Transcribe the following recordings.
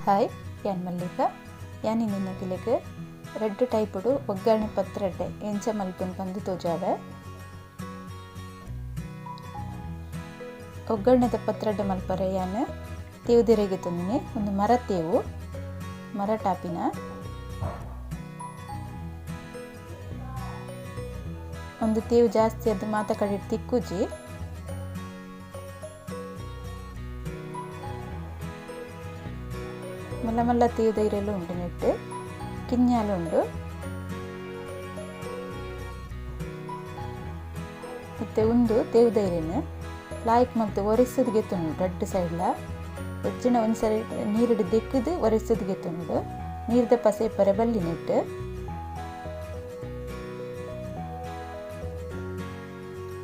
Hi ಯಾನ್ Mallika ಯಾನಿ ನಿನ್ನಗಿಲೆಗ್ red ಟೈಪುಡು ಒಗ್ಗರಣೆ ಪತ್ರೊಡ್ಡೆ ಎಂಚ ಮಲ್ಪುನು ಪಂದ್ ತೋಜಾವೆ. ಒಗ್ಗರಣೆದ ಪತ್ರೊಡ್ಡೆ ಮಲ್ಪರೆ ಯಾನ್ ತೇವುದೆರೆಗೆ ತಂದಿನಿ. ಒಂದು ಮರ ತೇವು ಮರ ಟಾಪಿನ ಒಂದು ತೇವು ಜಾಸ್ತಿ ಅದು ಮಾತ ಕಡೆ ತಿಕ್ಕುಜಿ ಮಲ್ಲ ಮಲ್ಲ ತೇವು ಧೈರ್ಯಲ್ಲ ಉಂಡು ನೆಟ್ಟು ಕಿನ್ಯಾಲುಂಡು ಮತ್ತೆ ಒಂದು ತೇವು ಧೈರ್ಯನ ಲಾಯ್ಕ್ ಮತ್ತೆ ಒರೆಸೋದು ಗೆತ್ತುಂಡು ರೆಡ್ ಸೈಡ್ಲ ಹೆಚ್ಚಿನ ಒಂದ್ಸರಿ ನೀರಿಡು ದೆಕ್ಕದು ಒರೆಸೋದು ಗೆತ್ತುಂಡು ನೀರ್ದ ಪಸೆ ಪರೆ ಬಲ್ಲಿ ನೆಟ್ಟು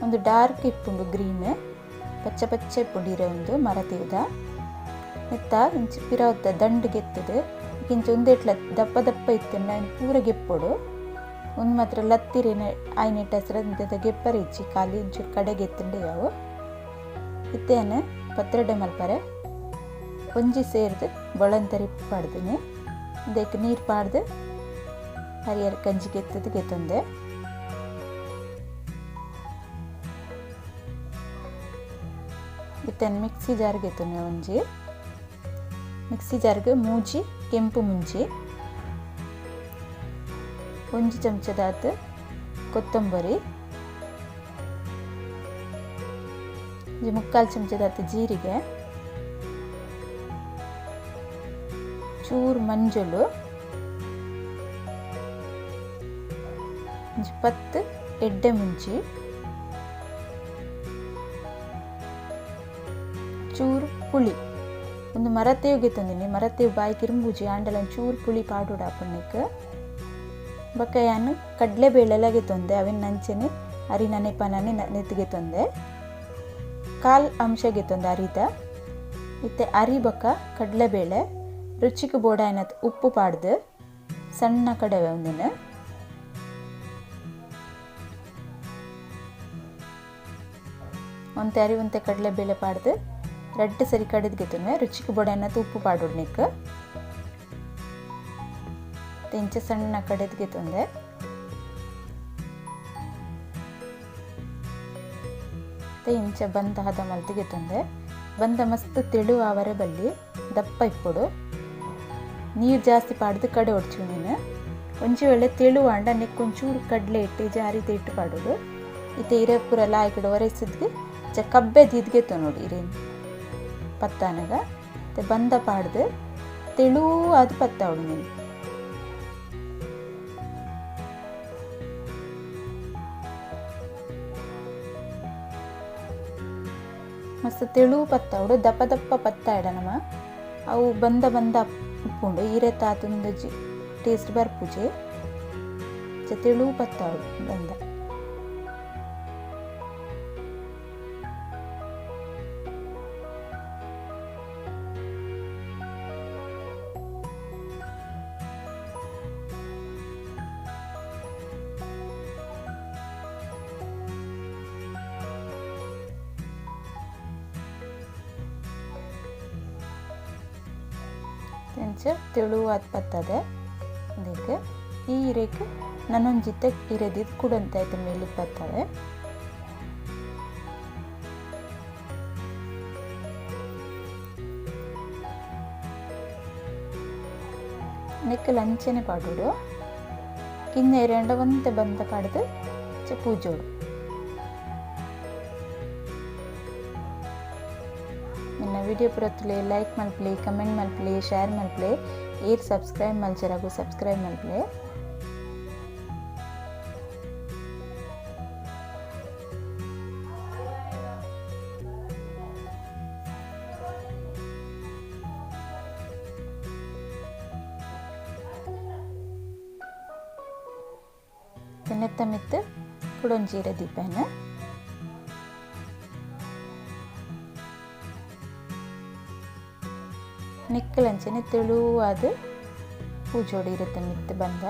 ಒಂದು ಡಾರ್ಕ್ ಇಪ್ಪುಂಡು ಗ್ರೀನ್ ಪಚ್ಚ ಪಚ್ಚ ಇಪ್ಪುಂಡು ಇರೆ ಒಂದು ಮರ ತೇವ್ದ ನೆತ್ತ ಇಂಚ ಪಿರಾವತ್ತ ದಂಡು ಗೆತ್ತದು ಇಂಚ ಒಂದೇಟ್ಲ ದಪ್ಪ ದಪ್ಪ ಇತ್ತಂಡ ಆಯ್ನ ಪೂರ ಗೆಪ್ಪೊಡು ಒಂದು ಮಾತ್ರ ಲತ್ತಿರೇನ ಆಯ್ನ ಇಟ್ಟ ಹೆಸರು ಗೆಪ್ಪರ ಇಚ್ಚಿ ಖಾಲಿ ಇಂಚೂರು ಕಡೆ ಗೆತ್ತಂಡು ಯಾವು ಇತ್ತೇನು ಪತ್ರೊಡ್ಡೆ ಮಲ್ಪರೆ ಒಂಜಿ ಸೇರ್ದು ಬೊಳಂತರಿ ಪಾಡ್ದಿನಿ ಅದಕ್ಕೆ ನೀರು ಪಾಡ್ದು ಹರಿಯರ್ ಕಂಜಿ ಗೆತ್ತದು ಗೆತ್ತೊಂದೆ. ಇತ್ತೇನು ಮಿಕ್ಸಿ ಜಾರ್ ಗೆತ್ತೊಂದೆ ಒಂಜಿ ಮಿಕ್ಸಿ ಜಾರ್ಗೆ ಮೂಜಿ ಕೆಂಪು ಮುಂಚಿ ಒಂಜಿ ಚಮಚದಾತು ಕೊತ್ತಂಬರಿ ಮುಕ್ಕಾಲು ಚಮಚದಾತು ಜೀರಿಗೆ ಚೂರು ಮಂಜುಳು ಒಂಜಿ 10 ಎಡ್ಡೆ ಮುಂಚಿ ಚೂರು ಪುಳಿ ಒಂದು ಮರತೇವಿಗೆ ತಂದಿನಿ ಮರತೇವು ಬಾಯಿ ಕಿರುಂಬುಜಿ ಆಂಡಲ ಚೂರು ಪುಳಿ ಪಾಡುಡ ಪುಣ್ಯಕ್ಕೆ ಬಕ್ಕ ಯಾನು ಕಡಲೆಬೇಳೆಲಾಗೆ ತೊಂದೆ ಅವಿನ ನಂಚೆನೆ ಅರಿ ನೆನೆಪನೇ ನೆತ್ತಿಗೆ ತೊಂದೆ ಕಾಲು ಅಂಶಗೆ ತೊಂದೆ ಅರಿದ ಇತ್ತೆ ಅರಿ ಬಕ್ಕ ಕಡಲೆಬೇಳೆ ರುಚಿಗೆ ಬೋಡ ಏನತ್ ಉಪ್ಪು ಪಾಡ್ದು ಸಣ್ಣ ಕಡವೆ ಒಂದಿನ ಒಂತೆ ಅರಿ ಒಂತೆ ಕಡಲೆಬೇಳೆ ಪಾಡ್ದು ರೆಡ್ ಸರಿ ಕಡಿದು ಗೆತ್ತುನೆ ರುಚಿಗೆ ಬೋಡನ ಉಪ್ಪು ಪಾಡೋಡ್ನಿಕ್ಕೆ ಇಂಚ ಸಣ್ಣ ಕಡಿದು ಗೆತ್ತೊಂದೆ ಇಂಚ ಬಂದ ಹದ ಮಲ್ತಿ ಗೆತ್ತೊಂದೆ ಬಂದ ಮಸ್ತ್ ತೆಳು ಆವರೆ ಬಲ್ಲಿ ದಪ್ಪ ಇಪ್ಪುಡು ನೀರು ಜಾಸ್ತಿ ಪಾಡ್ದು ಕಡೆ ಹೊಡ್ಚು ನೀನು ಒಂಚಿ ವೇಳೆ ತೆಳು ಆಂಡ ನೆಕ್ಕೊಂಚೂರು ಕಡಲೆ ಇಟ್ಟು ಜಾರಿದ ಇಟ್ಟು ಪಾಡೋದು ಇತ್ತೆ ಇರೆ ಪೂರ ಲಾಯ್ ಕಡೆ ಒರೆಸಿದ್ಗೆ ಕಬ್ಬೆ ದಿದ್ಗೆತ್ತು ನೋಡಿ ಇರೇನು ಪತ್ತಾನಗ ಬಂದ ಪಾಡ್ದು ತೆಳು ಅದು ಪತ್ತ ಅವಳು ನೀನು ಮಸ್ತ್ ತೆಳು ಪತ್ತ ಅವಡು ದಪ್ಪ ದಪ್ಪ ಪತ್ತ ಇಡನಮ ಅವು ಬಂದ ಬಂದ ಉಪ್ಪುಂಡು ಈರೆ ತಾತುಂದು ಟೇಸ್ಟ್ ಬರ್ಪುಜಿ ತೆಳು ಪತ್ತ ಅವಡು ಬಂದ ತೆಳು ಅದು ಪತ್ತದೆ ಅದಕ್ಕೆ ಈ ಹಿರೇಕೆ ನನ್ನೊಂದು ಜೊತೆ ಹಿರೇದಿದ್ದು ಕುಡಂತ ಆಯ್ತು ಮೇಲೆ ಬರ್ತವೆ ನೆಕ್ಕಲು ಅಂಚೆನೆ ಪಾಡೋಡು ಕಿನ್ನ ಎರೆಂಡ ಒಂತೆ ಬಂದ ಪಾಡ್ದು ಪೂಜೋಡು ನನ್ನ ವಿಡಿಯೋ ಪುರತ್ಲೆ ಲೈಕ್ ಮಲ್ಪ್ಲೆ ಕಮೆಂಟ್ ಮಲ್ಪ್ಲೆ ಶೇರ್ ಮಲ್ಪ್ಲೆ ಏರ್ ಸಬ್ಸ್ಕ್ರೈಬ್ ಮಲ್ಚರಾಗು ಸಬ್ಸ್ಕ್ರೈಬ್ ಮಲ್ಪ್ಲೆ ನೆತ್ತ ಮಿತ್ತು ಕುಡೊಂಜೀರ ದೀಪನ ನೆಕ್ಕಲಂಚನೆ ತೆಳುವಾದ ಪೂಜೋಡಿ ಇರುತ್ತೆ ಮಿತ್ತು ಬಂದ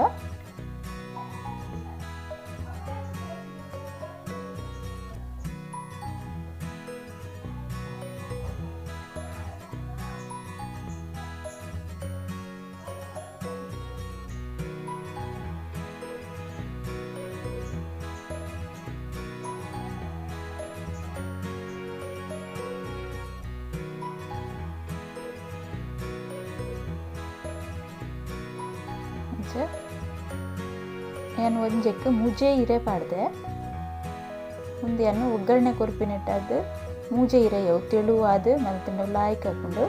ನಾನು ಒಂಜೆಕ್ ಮುಜೆ ಇರೆ ಪಾಡ್ದೆ ಮುಂದೆ ಅನ್ನು ಒಗ್ಗರಣೆ ಕೊರ್ಪಿನಿಟ್ಟದ್ದು ಮೂಜೆ ಇರೆಯವು ತೆಳುವಾದ ಮಲ್ತಿಂಡ ಲಾಯ್ಕ್ ಹಾಕೊಂಡು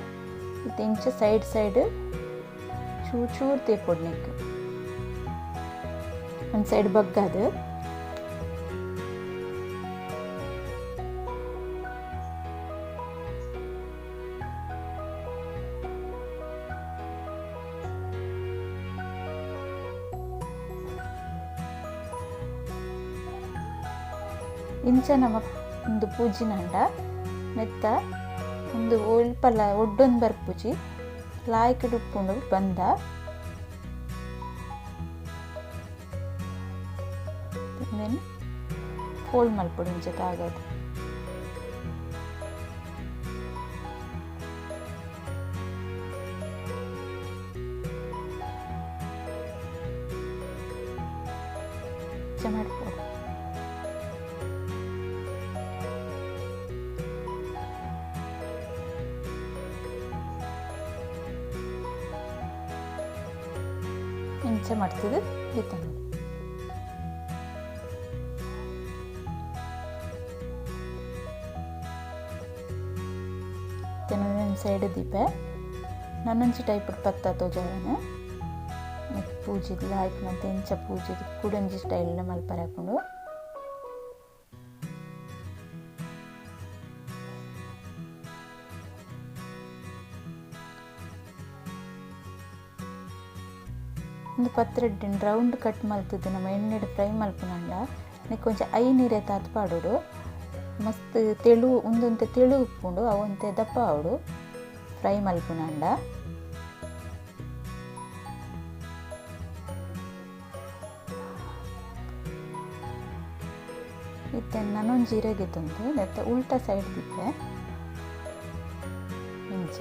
ಮತ್ತು ಇಂಚ ಸೈಡ್ ಚೂರು ತೇಪೊಡ್ನಿಕ್ ಒಂದು ಸೈಡ್ ಬಗ್ಗದು ಇಂಚ ನಮ್ಮ ಒಂದು ಪೂಜಿನಂಡ ಮೆತ್ತ ಒಂದು ಒಲ್ಪಲ ಒಡ್ಡೊಂದು ಬರ್ಪುಜಿ ಲಾಯ್ಕ್ ಉಪ್ಪುಂಡು ಬಂದ ದೆನ್ ಫೋಲ್ಡ್ ಮಲ್ಪೊಡು ಇಂಚ ತಾಗದು ಮಾಡ್ಕೊಡು ಇಂಚ ಮಾಡ್ತಿದ್ದು ಇತ್ತು ನೋಡಿ ತೆನೊಂದು ಸೈಡ್ ದೀಪ ನನ್ನೊಂಚಿ ಟೈಪ್ ಪತ್ತ ತೋಜಾವನ ಪೂಜಿದ್ ಲಾಯ್ಕ್ ಮತ್ತೆ ಇಂಚ ಪೂಜಿದ್ ಕುಡಂಜಿ ಸ್ಟೈಲ್ ಮಲ್ಪರ ಹಾಕೊಂಡು ಒಂದು ಪತ್ರಡ್ಡಿನ ರೌಂಡ್ ಕಟ್ ಮಲ್ತದ್ದು ನಮ್ಮ ಎಣ್ಣೆಡು ಫ್ರೈ ಮಲ್ಪನಂಡ ಕೊಂಚ ಐ ನೀರೆ ತಾತ್ ಪಾಡೋಡು ಮಸ್ತ್ ತೆಳು ಒಂದೊಂತೆ ತೆಳು ಉಪ್ಪುಂಡು ಅವಂತೆ ದಪ್ಪ ಆವಡು ಫ್ರೈ ಮಲ್ಪನಂಡ ಇತ್ತೆ ನಾನೊಂದು ಜೀರಿಗೆ ತಂದು ಮತ್ತೆ ಉಲ್ಟಾ ಸೈಡ್ ದಿಪ್ಪೆ ಇಂಚ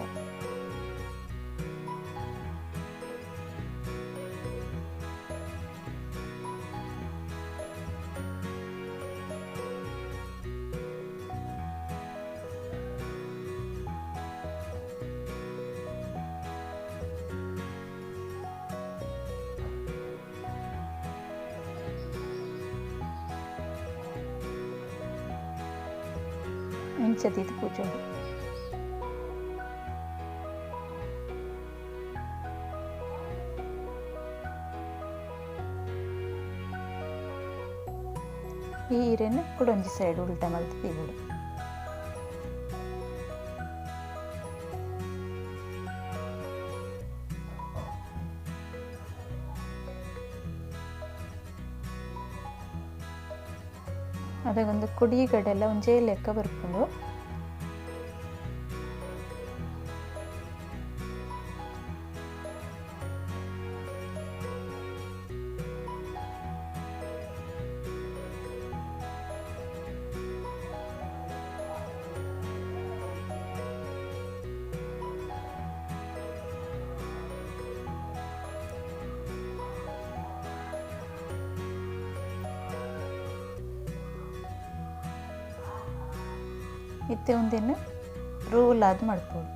ಇಂಚದಿದ್ದು ಕೂಚೋಡು ಈ ಈರೆನ ಕುಡೊಂಜಿ ಸೈಡ್ ಉಲ್ಟಾ ಮಲ್ತು ತೀಬಿಡು ಅದಕ್ಕೊಂದು ಕುಡಿಗಡೆಲ್ಲ ಒಂಜೇ ಲೆಕ್ಕ ಬರ್ಕೊಂಡು ಇತ್ತೆ ಒಂದೇನು ರೋಲ್ ಆದ್ ಮಾಡ್ಬೋದು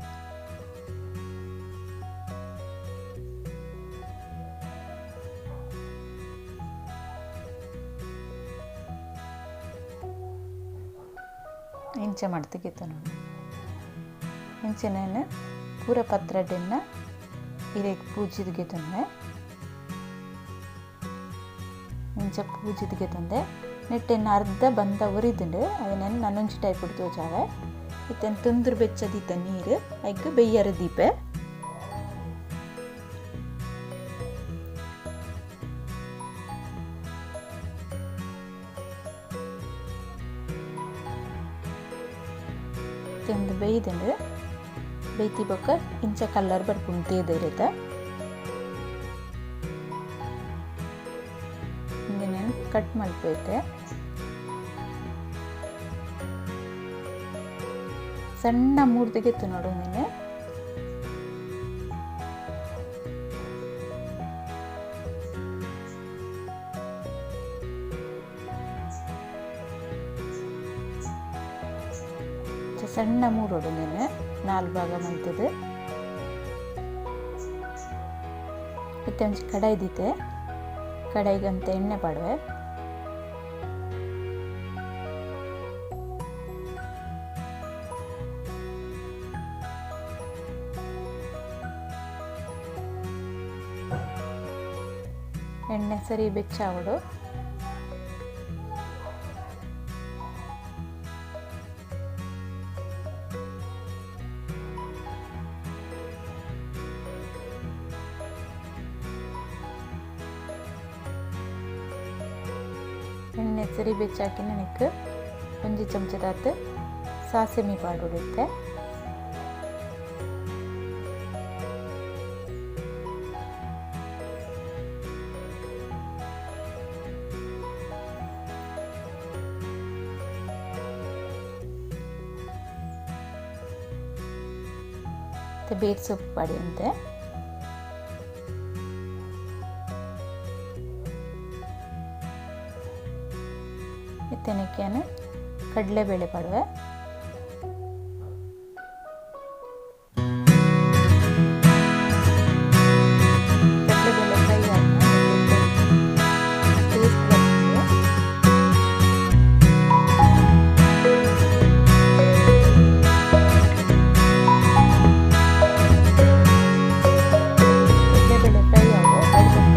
ಇಂಚ ಮಾಡ್ತಿಗಿತ್ತು ನೋಡಿ ಇಂಚನೇನು ಪೂರ ಪತ್ರಡ್ಡೆನ್ನ ಇರೇಕ್ ಪೂಜಿದ್ಗೆ ತಂದೆ ಇಂಚ ಪೂಜಿದ್ಗೆ ತಂದೆ ನೆಟ್ಟೆನ್ನು ಅರ್ಧ ಬಂದ ಉರಿದುಂಡು ಅದನ್ನೆಲ್ಲ ನನ್ನೊಂಜಿ ಟೈಪ್ ಉಡ್ತು ಜಾವೆ ಇತ್ತನ್ನು ತುಂದ್ರು ಬೆಚ್ಚದಿತ್ತ ನೀರು ಅದಕ್ಕೆ ಬೆಯ್ಯರ ದೀಪ ತೆಂದು ಬೇಯ್ದುಂಡು ಬೇಯ್ತಿ ಬೊಕ್ಕ ಇಂಚ ಕಲ್ಲರ್ ಬರ್ಪುಂಡು ತೇದಿರತ್ತ ಹಿಂಗೆ ಕಟ್ ಮಲ್ಪೈತೆ ಸಣ್ಣ ಮೂರ್ತಿಗೆತ್ತು ನೋಡು ನೀನು ಸಣ್ಣ ಮೂರೋಡು ನೀನು 4 ಭಾಗ ಮಲ್ತದು ಇತ್ತೆ ಒಂಚ ಕಡಾಯಿ ದೀತೆ ಕಡೆಗಂತ ಎಣ್ಣೆ ಪಾಡುವೆ. ಎಣ್ಣೆ ಸರಿ ಬೆಚ್ಚಾವಡು. ಎಣ್ಣೆ ಸರಿ ಬೆಚ್ಚಾಕಿ ನನಗೆ ಒಂಜಿ ಚಮಚದಾತು ಸಾಸಿಮೆ ಪಾಡುತ್ತೆ. ಬೇರ್ ಸೊಪ್ಪು ಪಾಡಿ ಅಂತೆ. ತೆನಕ್ಕೆನೆ ಕಡಲೆಬೇಳೆ ಪಾಡುವೆ. ಕಡಲೆಬೇಳೆ ಫ್ರೈ ಟೇಸ್ಟ್ ಬರ್ತದೆ. ಕಡಲೆಬೇಳೆ ಫ್ರೈ ಆಗೋ ಅದಕ್ಕೆ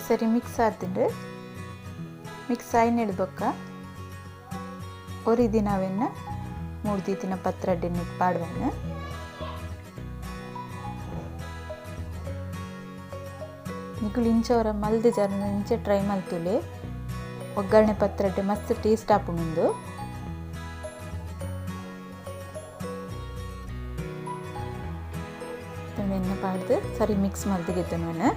ಸರಿ ಮಿಕ್ಸ್ ಆತಿಂಡು ಮಿಕ್ಸ್ ಆಯ್ನೆಡ್ಬೊಕ್ಕ ಒರಿ ದಿನವೆನ್ನ 3 ದಿನ ಪತ್ರೊಡ್ಡೆ ಪಾಡುವೆನ. ನಿಕುಲು ಇಂಚವರ ಮಲ್ದೆ ಜನ ಇಂಚೆ ಟ್ರೈ ಮಲ್ತುಲೆ ಒಗ್ಗರಣೆ ಪತ್ರೊಡ್ಡೆ ಮಸ್ತ್ ಟೇಸ್ಟ್ ಆಪುಂಡು. ಎಣ್ಣೆ ಪಾಡ್ದು ಸರಿ ಮಿಕ್ಸ್ ಮಲ್ದಿಗೆತ್ತನು.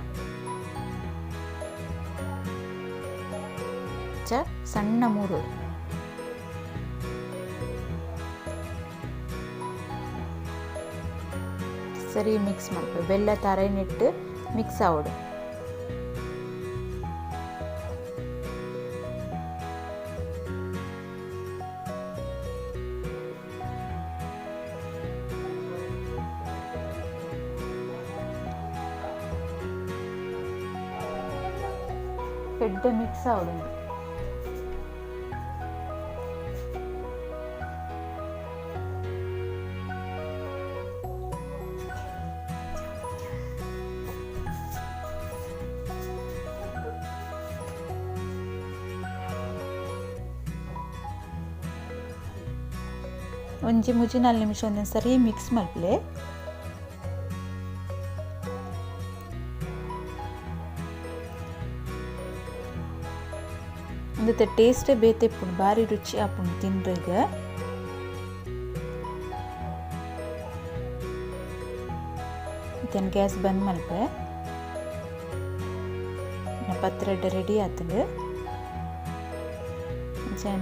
ಸಣ್ಣ ಮೂರು ಸರಿ ಮಿಕ್ಸ್ ಮಾಡ್ಬೇಕು. ಬೆಲ್ಲ ತರೈನಿಟ್ಟು ಮಿಕ್ಸ್ ಆವಡು. పెద్ద మిక్స్ అవడం. ಒಂಜಿ ಮುಜಿ 4 ನಿಮಿಷ ಒಂದೊಂದು ಸರಿ ಮಿಕ್ಸ್ ಮಲ್ಪಲೆ. ಅಂದತೆ ಟೇಸ್ಟೇ ಬೇತೆಪ್ಪುಂಡು ಭಾರಿ ರುಚಿ ಆಪುಂಡು ತಿನ್ರೆ ಈಗ. ಗ್ಯಾಸ್ ಬಂದ್ ಮಲ್ಪೆ ಪತ್ರೊಡೆ ರೆಡಿ ಆತುಂಡು.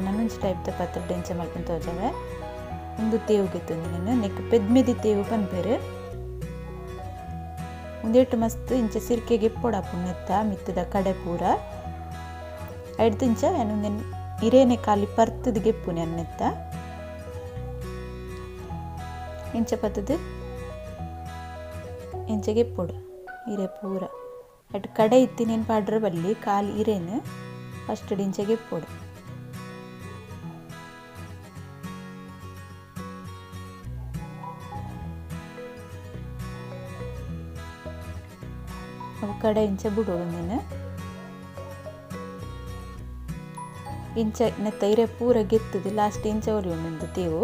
ನನ್ನೊಂಜಿ ಟೈಪ್ದ ಪತ್ರೊಡೆ ಇಂಚ ಮಲ್ಪುಂಡು ತೋಜಾವೆ. ಒಂದು ತೇವು ಗೆತ್ತುಂಡು నేను ನೆಕ್ ಪೆದ್ಮೆದಿ ತೇವು ಪನ್ಪೆರ್ ಒಂದೇಟು ಮಸ್ತ್ ಇಂಚ ಸಿರ್ಕೆಗೆ ಎಪ್ಪೊಡಾಪುಂಡು ನೆತ್ತ ಮಿತ್ತದ ಕಡೆ ಪೂರ ಐಡ್ದು ಇಂಚ ನಾನು ಇರೇನೆ ಖಾಲಿ ಪರ್ತದ ಗೆಪ್ಪುನೆ ಅನ್ನೆತ್ತ ಇಂಚ ಪತ್ತದು ಇಂಚ ಗೆಪ್ಪೊಡು ಇರೆ ಪೂರ ಅಟ್ ಕಡೆ ಇತ್ತಿನೇನು ಪಾಡ್ರ ಬಲ್ಲಿ ಖಾಲಿ ಇರೇನು ಫಸ್ಟ್ ಇಂಚ ಗೆಪ್ಪೊಡು. ಕಡೆ ಇಂಚ ಬಿಡೋಡು ನೀನು ಇಂಚ ನೆತ್ತ ಇರೆ ಪೂರ ಗೆತ್ತದು ಲಾಸ್ಟ್ ಇಂಚ ಒಲಿಯುಂಡು ತೇವು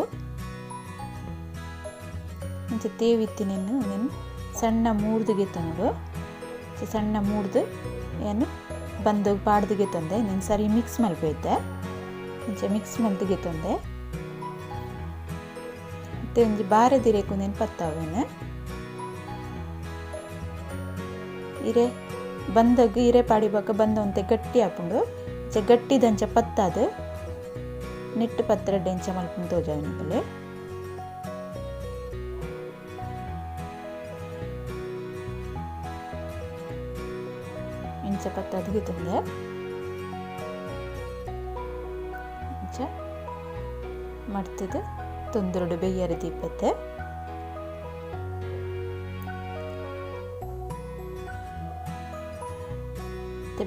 ಇಂಚ ತೇವು ಇತ್ತಿನೇನು ನೀನು ಸಣ್ಣ ಮೂಡ್ದು ಗೆತ್ತ ನೋಡು. ಸಣ್ಣ ಮೂಡ್ದು ಏನು ಬಂದು ಪಾಡ್ದಿಗೆ ತಂದೆ ನೀನು ಸರಿ ಮಿಕ್ಸ್ ಮಲ್ಪೈತೆ ಇಂಚ ಮಿಕ್ಸ್ ಮಲ್ದಿಗೆ ತಂದೆ ಮತ್ತೆ ಒಂಜಿ ಬಾರದಿರೇಕು ನೀನು ಪತ್ತಾವೇನು ಇರೆ ಬಂದಾಗ ಇರೆ ಪಾಡಿಬಾಕ ಬಂದಂತೆ ಗಟ್ಟಿ ಹಾಕೊಂಡು ಗಟ್ಟಿದಂಚ ಪತ್ತಾದು ನೆಟ್ಟು ಪತ್ರೊಡೆ ಇಂಚ ಮಲ್ಪುಂಡು ತೋಜಾವನಿಗೆ ಇಂಚ ಪತ್ತಾದಿಗೆ ತಂದೆ ಇಂಚ ಮಡ್ತದು ತೊಂದರಡು ಬೇಯರ ದೀಪತ್ತೆ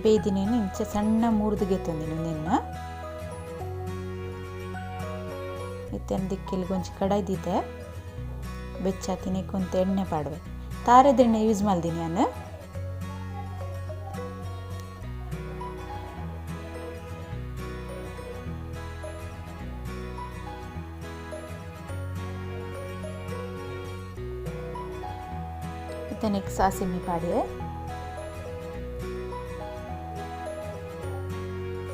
ಬೇಯ್ದಿನೇನು ಇಂಚ ಸಣ್ಣ ಮೂರ್ದಿಗೆ ತಂದಿನಿ ನಿನ್ನ ಇತ್ತೇನು ದಿಕ್ಕಿಲ್ಗೊಂಚು ಕೊಂಚ ಕಡಾಯ್ದಿದೆ ಬೆಚ್ಚಾತಿನಿ ಕೊಂತ ಎಣ್ಣೆ ಪಾಡುವೆ ತಾರದ ಎಣ್ಣೆ ಯೂಸ್ ಮಾಡ್ದೀನಿ ನಾನು. ಇತ್ತನಿಗೆ ಸಾಸಿಮೆ ಪಾಡಿವೆ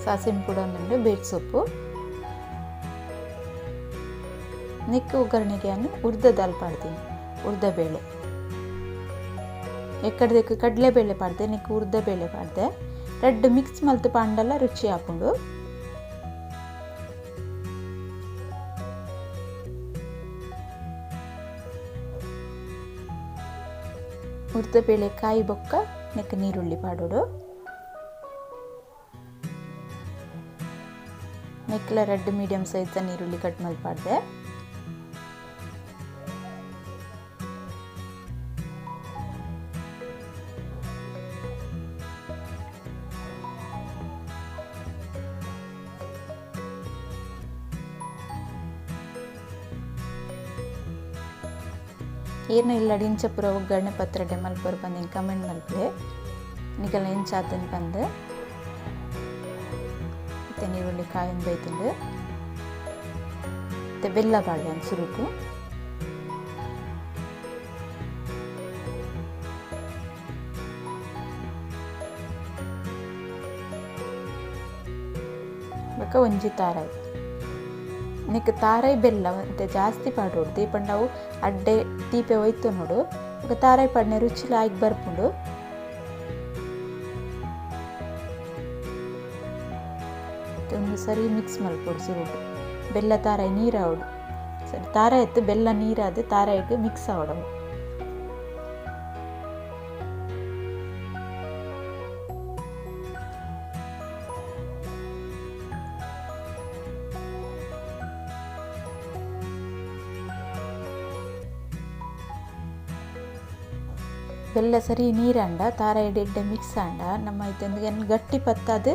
ಸಾಸಿಮೆ ಕೂಡ ಒಂದುಂಡು ಬೇಟ್ ಸೊಪ್ಪು ನೆಕ್ಕು ಒಗ್ಗರಣೆಗೆ ಉರ್ದ ದಾಲ್ ಪಾಡ್ತೀನಿ ಉರ್ದ ಬೇಳೆ ಎಕ್ಕಡ್ದಕ್ಕೆ ಕಡಲೆ ಬೇಳೆ ಪಾಡ್ದೆ ನೆಕ್ಕು ಉರ್ದ ಬೇಳೆ ಪಾಡ್ದೆ ರೆಡ್ ಮಿಕ್ಸ್ ಮಲ್ತು ಪಾಂಡಲ್ಲ ರುಚಿ ಹಾಕೊಂಡು ಉರ್ದ ಬೇಳೆ ಕಾಯಿ ಬೊಕ್ಕ ನೆಕ್ಕು ನೀರುಳ್ಳಿ ಪಾಡೋಡು ನೆಕ್ಲ ರೆಡ್ ಮೀಡಿಯಂ ಸೈಜ್ ನೀರುಳ್ಳಿ ಕಟ್ ಮಲ್ಪಾಡ್ದೆ ಏನ ಇಲ್ಲಡಿ ಇಂಚ ಪೂರ ಒಗ್ಗರಣೆ ಪತ್ರೊಡೆ ಮಲ್ಪರು ಬಂದು ಕಮೆಂಟ್ ಮಲ್ಪೆ ನಿಕಲ್ಲ ಇಂಚ ಆತನ್ ಬಂದು ಮತ್ತೆ ನೀರುಳ್ಳಿ ಕಾಯಿಂದ ಬೈತುಂಡು ಮತ್ತೆ ಬೆಲ್ಲ ಪಾಡ್ದೆ ಒಂದು ಸುರುಕು ಬೊಕ ಒಂಜಿ ತಾರಾಯಿ ನಿಕ್ ತಾರಾಯಿ ಬೆಲ್ಲ ಮತ್ತೆ ಜಾಸ್ತಿ ಪಾಡೋಡು ದೀಪಂಡವು ಅಡ್ಡೆ ತೀಪೆ ಒಯ್ತು ನೋಡು ಬೊಕ ತಾರಾಯಿ ಪಾಡ್ನೆ ರುಚಿಲ ಆಯ್ಕೆ ಬರ್ಪುಂಡು ಒಂದು ಸರಿ ಮಿಕ್ಸ್ ಮಲ್ಪೊಡು ಸುರುಡು ಬೆಲ್ಲ ತಾರಾಯಿ ನೀರಾವಡು ಸರಿ ತಾರಾಯಿ ಎತ್ತು ಬೆಲ್ಲ ನೀರಾದ ತಾರಾಯಿಗೆ ಮಿಕ್ಸ್ ಆವಡವು ಬೆಲ್ಲ ಸರಿ ನೀರಂಡ ತಾರಾಯಿ ಎಡ್ಡೆ ಮಿಕ್ಸ್ ಆಂಡ ನಮ್ಮ ಇದೊಂದು ಗಟ್ಟಿ ಪತ್ತಾದ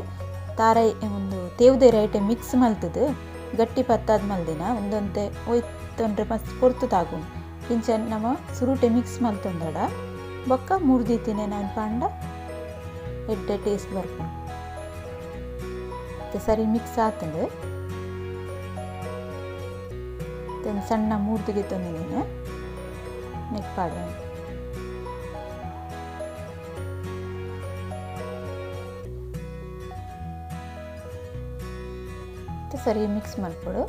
ತಾರಾಯಿ ಒಂದು ತೇವ್ದೇರ ಐಟೆ ಮಿಕ್ಸ್ ಮಲ್ತದು ಗಟ್ಟಿ ಪತ್ತಾದ ಮಲ್ದಿನ ಒಂದೊಂತೆ ಒಯ್ತೊಂಡ್ರೆ ಮಸ್ತ್ ಕೊರ್ತದಾಗು ಇಂಚ ನಮ್ಮ ಸುರುಟೆ ಮಿಕ್ಸ್ ಮಲ್ತೊಂದಡ ಬೊಕ್ಕ ಮುರ್ದಿತ್ತಿನೆ ನಾನು ಪಾಂಡ ಎಡ್ಡೆ ಟೇಸ್ಟ್ ಬರ್ಪುಂಡು ಸರಿ ಮಿಕ್ಸ್ ಆತಂಡು ಸಣ್ಣ ಮೂರ್ದಿಗೆ ತಂದಿನೇನು ನೆಕ್ ಪಾಡ ಸರಿ ಮಿಕ್ಸ್ ಮಾಡ್ಕೊಡು.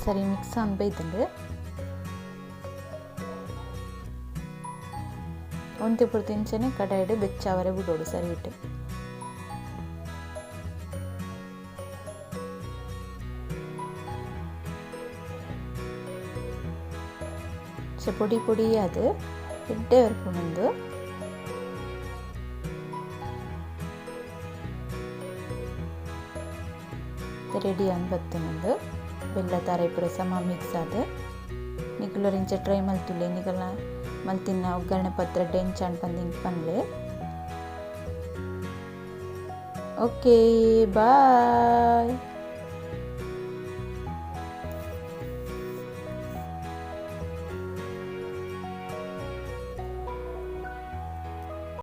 ಸರಿ ಮಿಕ್ಸ್ ಅನ್ಬೈತಂಡು ಒಂತೆ ಪುರ ತಿಂಚನೆ ಕಡಾಯಿಡು ಬೆಚ್ಚಾವರೆ ಬಿಡೋಡು ಸರಿ ಇಟ್ಟು. ಪೊಡಿ ಪೊಡಿ ಅದು ಎಡ್ಡೆ ಬರ್ಕೊಂಡು ರೆಡಿ ಆನ್ ಬತ್ತನೊಂದು ಬೆಲ್ಲ ತಾರೆ ಪೂರ ಸಮ ಮಿಕ್ಸ್ ಆದ ನಿಗುಲರ್ ಇಂಚ ಟ್ರೈ ಮಲ್ತುಲೆ ನಿಗಲ ಮಲ್ತಿನ ಒಗ್ಗರಣೆ ಪತ್ರಡ್ಡೆ ಎಂಚಾಣ್ ಪಂದಿಂಗ್ ಪನ್ಲೆ. Okay bye.